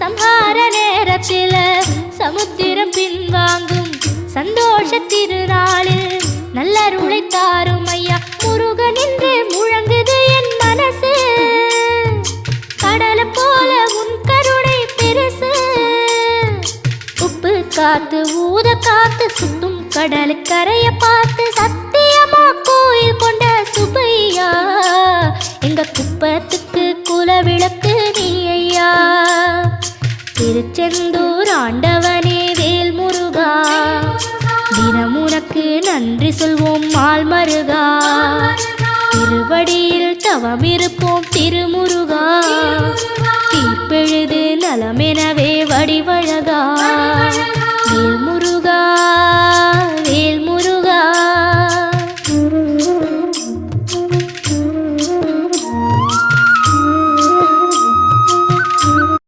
சம்ஹார நேரத்தில் சமுத்திரம் பின்வாங்கும் சந்தோஷ திருநாளில் நல்லருளை தாரும் ஐயா முருகன் என்று முழங்குது என் மனசு. கடலை போல உன் கருணை பெருசு. உப்பு காத்து ஊத காத்து சுத்தும் கடலு கரைய பார்த்து சத்தியமா கோயில் கொண்ட சுப்பையா எங்க குப்பத்துக்கு குலவிளக்கு நீ ஐயா. திருச்செந்தூர் ஆண்டவனே வேல் முருகா தினம் உனக்கு நன்றி சொல்வோம் மால் மருகா. திருவடியில் தவம் இருப்போம் திருமுருகா தீர்ப்பெழுது நலமெனவே வடிவழகா வேல் முருகா.